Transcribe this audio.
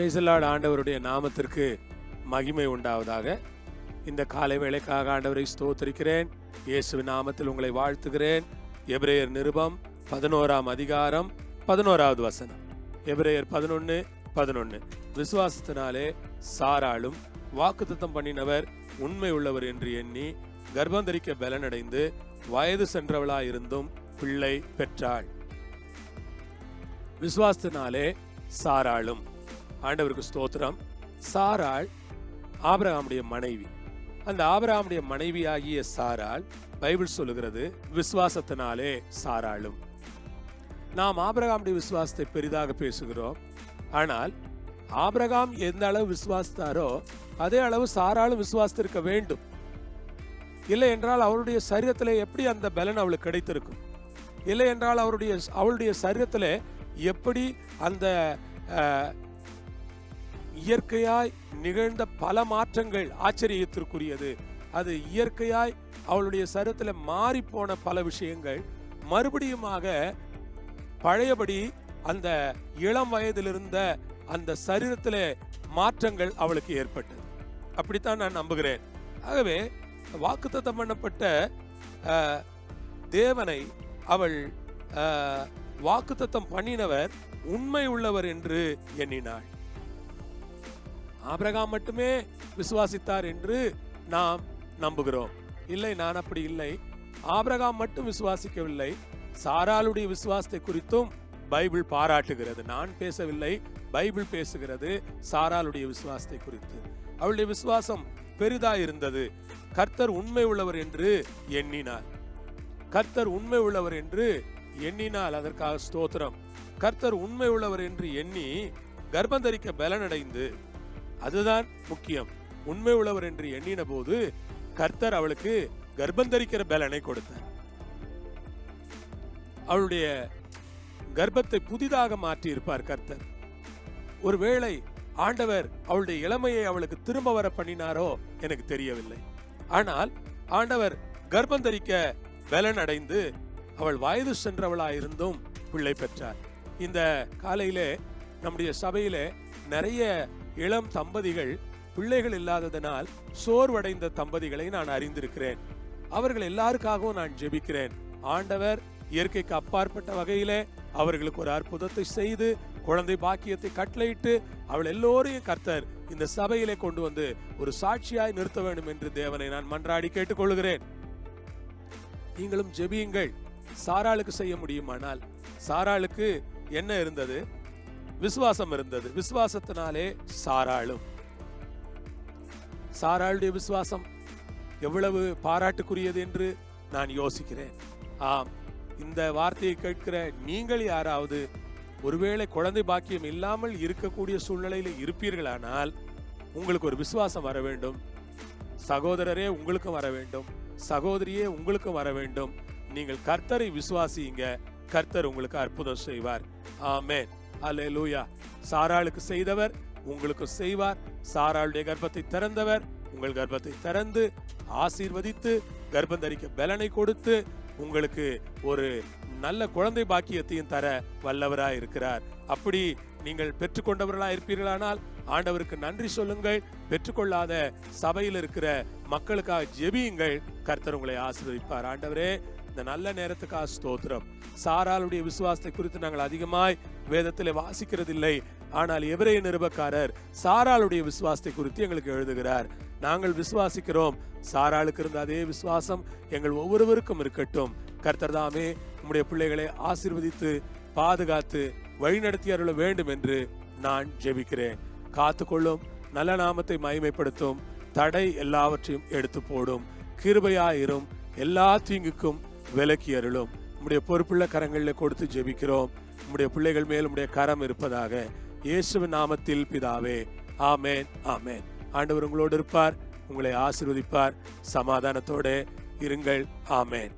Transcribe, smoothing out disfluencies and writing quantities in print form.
Praise the Lord. ஆண்டவருடைய நாமத்திற்கு மகிமை உண்டாவதாக. இந்த காலை வேளைக்காக ஆண்டவரை ஸ்தோத்திரிக்கிறேன். இயேசுவின் நாமத்தில் உங்களை வாழ்த்துகிறேன். எபிரேயர் நிருபம் 11ஆம் அதிகாரம் 11வது வசனம். எபிரேயர் 11:11. விசுவாசத்தினாலே சாராளும் வாக்குத்தத்தம் பண்ணினவர் உண்மை உள்ளவர் என்று எண்ணி கர்ப்பந்தரிக்க பலனடைந்து வயது சென்றவளாயிருந்தும் பிள்ளை பெற்றாள். விசுவாசத்தினாலே சாராளும். ஆண்டவருக்கு ஸ்தோத்திரம். சாராள் ஆபிரகாமுடைய மனைவி. அந்த ஆபிரகாமுடைய மனைவியாகிய சாராள் பைபிள் சொல்லுகிறது விசுவாசத்தினாலே சாராளும். நாம் ஆபிரகாமுடைய விசுவாசத்தை பெரிதாக பேசுகிறோம். ஆனால் ஆபிரகாம் எந்த அளவு விசுவாசித்தாரோ அதே அளவு சாராளும் விசுவாசித்திருக்க வேண்டும். இல்லை என்றால் அவருடைய சரீரத்திலே எப்படி அந்த பலன் அவளுக்கு கிடைத்திருக்கும்? இல்லை என்றால் அவளுடைய சரீரத்திலே எப்படி அந்த இயற்கையாய் நிகழ்ந்த பல மாற்றங்கள் ஆச்சரியத்திற்குரியது. அது இயற்கையாய் அவளுடைய சரீரத்தில் மாறி போன பல விஷயங்கள் மறுபடியுமாக பழையபடி அந்த இளம் வயதில் இருந்த அந்த சரீரத்தில் மாற்றங்கள் அவளுக்கு ஏற்பட்டது. அப்படித்தான் நான் நம்புகிறேன். ஆகவே வாக்குத்தத்தம் பண்ணப்பட்ட தேவனை அவள் வாக்குத்தத்தம் பண்ணினவர் உண்மை உள்ளவர் என்று எண்ணினாள். ஆபிரகாம் மட்டுமே விசுவாசித்தார் என்று நாம் நம்புகிறோம். இல்லை, நான் அப்படி இல்லை. ஆபிரகாம் மட்டும் விசுவாசிக்கவில்லை. சாராளுடைய விசுவாசத்தை குறித்தும் பைபிள் பாராட்டுகிறது. நான் பேசவில்லை, பைபிள் பேசுகிறது சாராளுடைய விசுவாசத்தை குறித்து. அவளுடைய விசுவாசம் பெரிதாயிருந்தது. கர்த்தர் உண்மை உள்ளவர் என்று எண்ணினார். கர்த்தர் உண்மை உள்ளவர் என்று எண்ணினால் அதற்காக ஸ்தோத்திரம். கர்த்தர் உண்மை உள்ளவர் என்று எண்ணி கர்ப்பந்தரிக்க பலனடைந்து, அதுதான் முக்கியம். உண்மை உள்ளவர் என்று எண்ணின போது கர்த்தர் அவளுக்கு கர்ப்பந்தரிக்கிற பலனை கொடுத்தார். அவளுடைய கர்ப்பத்தை புதிதாக மாற்றி இருப்பார் கர்த்தர். ஒருவேளை ஆண்டவர் அவளுடைய இளமையை அவளுக்கு திரும்ப வர பண்ணினாரோ எனக்கு தெரியவில்லை. ஆனால் ஆண்டவர் கர்ப்பந்தரிக்க பலன் அடைந்து அவள் வயது சென்றவளாயிருந்தும் பிள்ளை பெற்றார். இந்த காலையிலே நம்முடைய சபையிலே நிறைய இளம் தம்பதிகள் பிள்ளைகள் இல்லாததனால் சோர்வடைந்த தம்பதிகளை நான் அறிந்திருக்கிறேன். அவர்கள் எல்லாருக்காகவும் நான் ஜெபிக்கிறேன். ஆண்டவர் இயற்கைக்கு அப்பாற்பட்ட வகையிலே அவர்களுக்கு ஒரு அற்புதத்தை செய்து குழந்தை பாக்கியத்தை கட்டளையிட்டு அவள் எல்லோரையும் கர்த்தர் இந்த சபையிலே கொண்டு வந்து ஒரு சாட்சியாய் நிறுத்த வேண்டும் என்று தேவனை நான் மன்றாடி கேட்டுக்கொள்கிறேன். நீங்களும் ஜெபியுங்கள். சாராளுக்கு செய்ய முடியுமானால், சாராளுக்கு என்ன இருந்தது? விசுவாசம் இருந்தது. விசுவாசத்தினாலே சாராளும். சாராளுடைய விசுவாசம் எவ்வளவு பாராட்டுக்குரியது என்று நான் யோசிக்கிறேன். ஆம், இந்த வார்த்தையை கேட்கிற நீங்கள் யாராவது ஒருவேளை குழந்தை பாக்கியம் இல்லாமல் இருக்கக்கூடிய சூழ்நிலையில் இருப்பீர்களானால் உங்களுக்கு ஒரு விசுவாசம் வர வேண்டும். சகோதரரே உங்களுக்கும் வர வேண்டும். சகோதரியே உங்களுக்கும் வர வேண்டும். நீங்கள் கர்த்தரை விசுவாசியுங்க. கர்த்தர் உங்களுக்கு அற்புதம் செய்வார். ஆமென். அல்லேலூயா. சாராளுக்கு செய்தவர் உங்களுக்கு செய்வார். சாராளுடைய கர்ப்பத்தை திறந்தவர் உங்கள் கர்ப்பத்தை திறந்து ஆசீர்வதித்து கர்ப்பந்தரிக்க பலனை கொடுத்து உங்களுக்கு ஒரு நல்ல குழந்தை பாக்கியத்தையும் தர வல்லவராய் இருக்கிறார். அப்படி நீங்கள் பெற்றுக்கொண்டவர்களாய் இருப்பீர்களானால் ஆண்டவருக்கு நன்றி சொல்லுங்கள். பெற்றுக்கொள்ளாத சபையில் இருக்கிற மக்களுக்காக ஜெபியுங்கள். கர்த்தர் உங்களை ஆசீர்வதிப்பார். ஆண்டவரே, இந்த நல்ல நேரத்துக்காக ஸ்தோத்திரம். சாராளுடைய விசுவாசத்தை குறித்து நாங்கள் அதிகமாய் வேதத்தில் வாசிக்கிறதில்லை. ஆனால் எபிரேய நிருபக்காரர் சாராளுடைய விசுவாசத்தை குறித்து எங்களுக்கு எழுதுகிறார். நாங்கள் விசுவாசிக்கிறோம். சாராளுக்கு இருந்த அதே விசுவாசம் எங்கள் ஒவ்வொருவருக்கும் இருக்கட்டும். கர்த்தர் தாமே உம்முடைய பிள்ளைகளை ஆசீர்வதித்து பாதுகாத்து வழிநடத்தி அருள வேண்டும் என்று நான் ஜெபிக்கிறேன். காத்துக்கொள்ளும், நல்ல நாமத்தை மகிமைப்படுத்தும், தடை எல்லாவற்றையும் எடுத்து போடும், கிருபையாயிரும், எல்லா தீங்குக்கும் விலக்கி அருளும். உம்முடைய பொறுப்புள்ள கரங்களில் கொடுத்து ஜெபிக்கிறோம். உம்முடைய பிள்ளைகள் மேல் உம்முடைய கரம் இருப்பதாக. இயேசுவின் நாமத்தில் பிதாவே. ஆமேன், ஆமேன். ஆண்டவர் உங்களோடு இருப்பார், உங்களை ஆசீர்வதிப்பார். சமாதானத்தோடு இருங்கள். ஆமேன்.